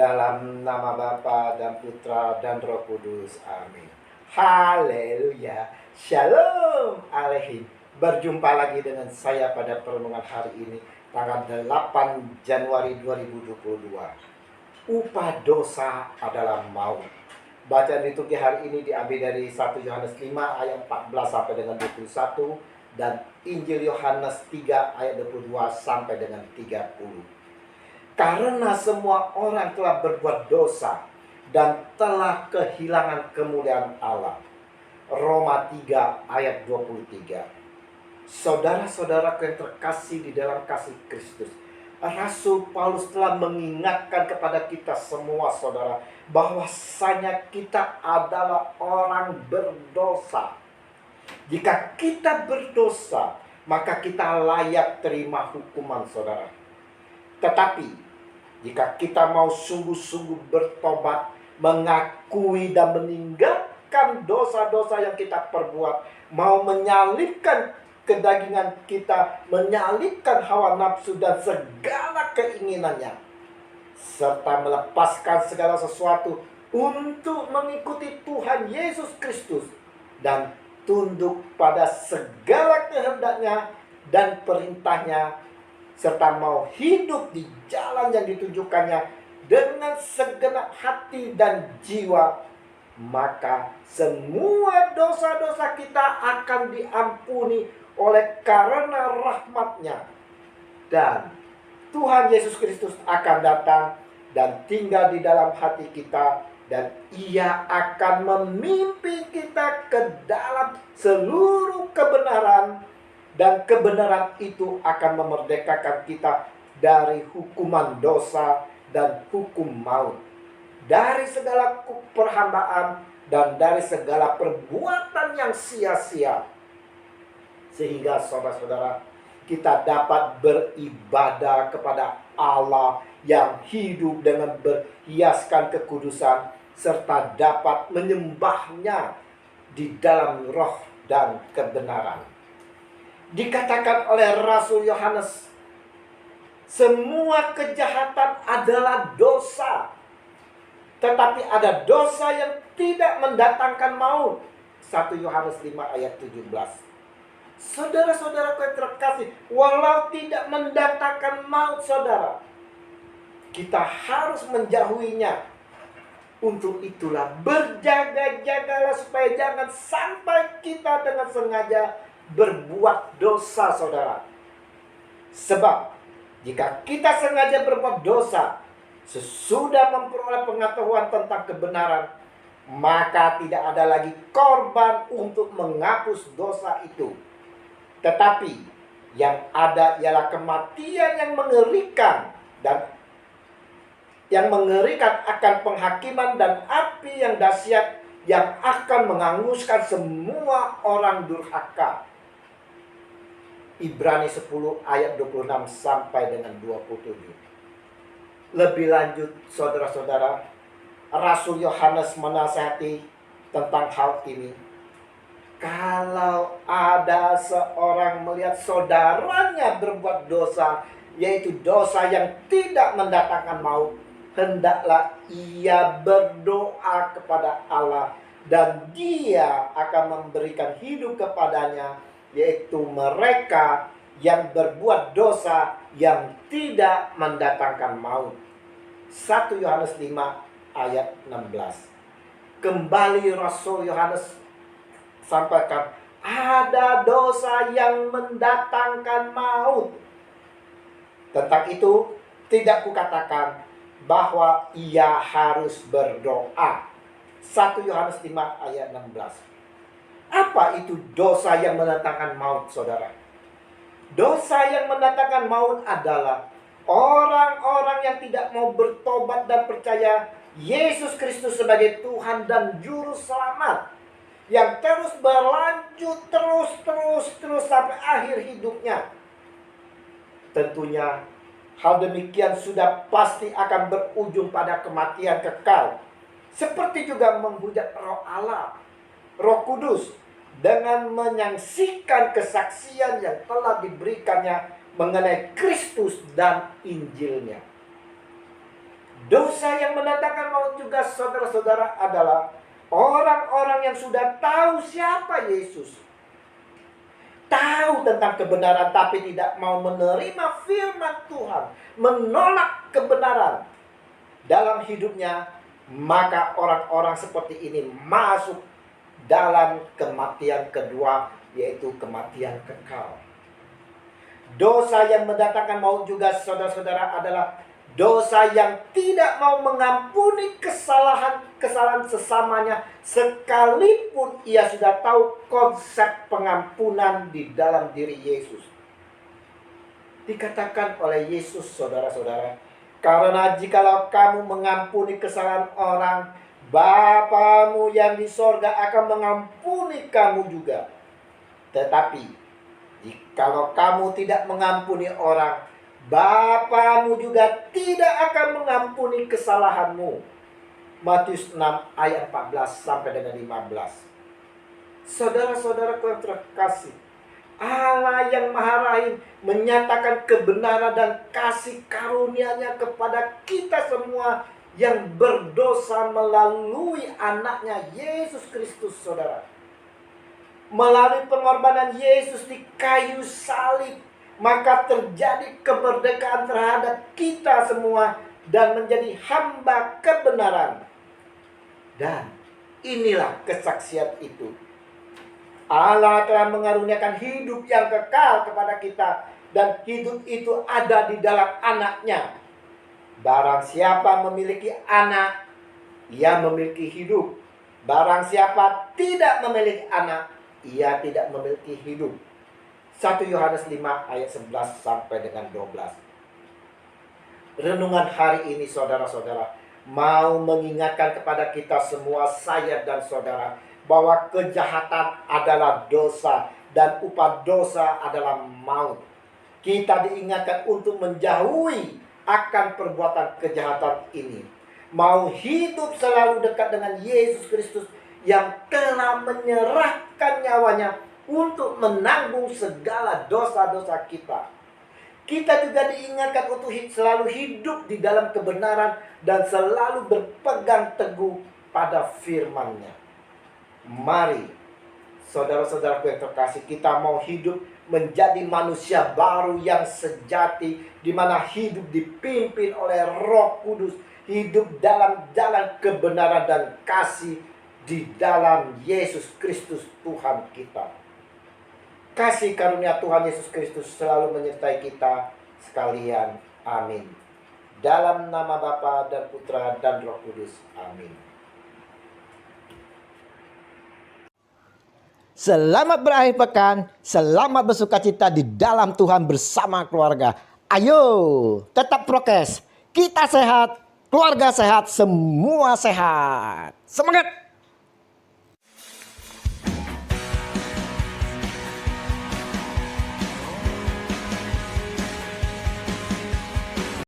Dalam nama Bapa dan Putra dan Roh Kudus. Amin. Haleluya. Shalom Aleihim. Berjumpa lagi dengan saya pada perenungan hari ini, tanggal 8 Januari 2022. Upah dosa adalah maut. Bacaan liturgi hari ini diambil dari 1 Yohanes 5 ayat 14 sampai dengan 21 dan Injil Yohanes 3 ayat 22 sampai dengan 30. Karena semua orang telah berbuat dosa dan telah kehilangan kemuliaan Allah. Roma 3 ayat 23. Saudara-saudara yang terkasih di dalam kasih Kristus, Rasul Paulus telah mengingatkan kepada kita semua saudara, bahwasanya kita adalah orang berdosa. Jika kita berdosa, maka kita layak terima hukuman saudara. Tetapi jika kita mau sungguh-sungguh bertobat, mengakui dan meninggalkan dosa-dosa yang kita perbuat, mau menyalibkan kedagingan kita, menyalibkan hawa nafsu dan segala keinginannya, serta melepaskan segala sesuatu untuk mengikuti Tuhan Yesus Kristus dan tunduk pada segala kehendaknya dan perintahnya, serta mau hidup di jalan yang ditunjukkannya dengan segenap hati dan jiwa, maka semua dosa-dosa kita akan diampuni oleh karena rahmat-Nya. Dan Tuhan Yesus Kristus akan datang dan tinggal di dalam hati kita, dan Ia akan memimpin kita ke dalam seluruh kebenaran. Dan kebenaran itu akan memerdekakan kita dari hukuman dosa dan hukum maut, dari segala perhambaan dan dari segala perbuatan yang sia-sia, sehingga saudara-saudara kita dapat beribadah kepada Allah yang hidup dengan berhiaskan kekudusan, serta dapat menyembahnya di dalam roh dan kebenaran. Dikatakan oleh Rasul Yohanes, semua kejahatan adalah dosa, tetapi ada dosa yang tidak mendatangkan maut. 1 Yohanes 5 ayat 17. Saudara-saudara yang terkasih, walau tidak mendatangkan maut saudara, kita harus menjauhinya. Untuk itulah berjaga-jagalah supaya jangan sampai kita dengan sengaja berbuat dosa saudara. Sebab jika kita sengaja berbuat dosa sesudah memperoleh pengetahuan tentang kebenaran, maka tidak ada lagi korban untuk menghapus dosa itu. Tetapi yang ada ialah kematian yang mengerikan, dan yang mengerikan akan penghakiman dan api yang dahsyat yang akan menghanguskan semua orang durhaka. Ibrani 10 ayat 26 sampai dengan 27. Lebih lanjut saudara-saudara, Rasul Yohanes menasihati tentang hal ini. Kalau ada seorang melihat saudaranya berbuat dosa, yaitu dosa yang tidak mendatangkan maut, hendaklah ia berdoa kepada Allah, dan Dia akan memberikan hidup kepadanya, yaitu mereka yang berbuat dosa yang tidak mendatangkan maut. 1 Yohanes 5 ayat 16. Kembali Rasul Yohanes sampaikan, ada dosa yang mendatangkan maut. Tentang itu tidak kukatakan bahwa ia harus berdoa. 1 Yohanes 5 ayat 16. Apa itu dosa yang mendatangkan maut saudara? Dosa yang mendatangkan maut adalah orang-orang yang tidak mau bertobat dan percaya Yesus Kristus sebagai Tuhan dan Juru Selamat, yang terus berlanjut terus sampai akhir hidupnya. Tentunya hal demikian sudah pasti akan berujung pada kematian kekal, seperti juga menghujat Roh Allah, Roh Kudus, dengan menyaksikan kesaksian yang telah diberikannya mengenai Kristus dan Injilnya. Dosa yang mendatangkan maut juga, saudara-saudara, adalah orang-orang yang sudah tahu siapa Yesus, tahu tentang kebenaran tapi tidak mau menerima firman Tuhan, menolak kebenaran dalam hidupnya, maka orang-orang seperti ini masuk dalam kematian kedua, yaitu kematian kekal. Dosa yang mendatangkan maut juga, saudara-saudara, adalah dosa yang tidak mau mengampuni kesalahan sesamanya, sekalipun ia sudah tahu konsep pengampunan di dalam diri Yesus. Dikatakan oleh Yesus, saudara-saudara, karena jikalau kamu mengampuni kesalahan orang, Bapamu yang di sorga akan mengampuni kamu juga. Tetapi jikalau kamu tidak mengampuni orang, Bapamu juga tidak akan mengampuni kesalahanmu. Matius 6 ayat 14 sampai dengan 15. Saudara-saudara yang terkasih, Allah yang Maha Rahim menyatakan kebenaran dan kasih karunia-Nya kepada kita semua yang berdosa melalui anaknya Yesus Kristus, saudara. Melalui pengorbanan Yesus di kayu salib, maka terjadi kemerdekaan terhadap kita semua dan menjadi hamba kebenaran. Dan inilah kesaksian itu. Allah telah mengaruniakan hidup yang kekal kepada kita, dan hidup itu ada di dalam anaknya. Barang siapa memiliki anak, ia memiliki hidup. Barang siapa tidak memiliki anak, ia tidak memiliki hidup. 1 Yohanes 5 ayat 11 sampai dengan 12. Renungan hari ini, saudara-saudara, mau mengingatkan kepada kita semua, saya dan saudara, bahwa kejahatan adalah dosa dan upah dosa adalah maut. Kita diingatkan untuk menjauhi akan perbuatan kejahatan ini. Mau hidup selalu dekat dengan Yesus Kristus yang telah menyerahkan nyawanya untuk menanggung segala dosa-dosa kita. Kita juga diingatkan untuk selalu hidup di dalam kebenaran dan selalu berpegang teguh pada firman-Nya. Mari, saudara-saudaraku yang terkasih, kita mau hidup menjadi manusia baru yang sejati, di mana hidup dipimpin oleh Roh Kudus, hidup dalam jalan kebenaran dan kasih di dalam Yesus Kristus Tuhan kita. Kasih karunia Tuhan Yesus Kristus selalu menyertai kita sekalian. Amin. Dalam nama Bapa dan Putra dan Roh Kudus. Amin. Selamat berakhir pekan, selamat bersukacita di dalam Tuhan bersama keluarga. Ayo, tetap prokes. Kita sehat, keluarga sehat, semua sehat. Semangat!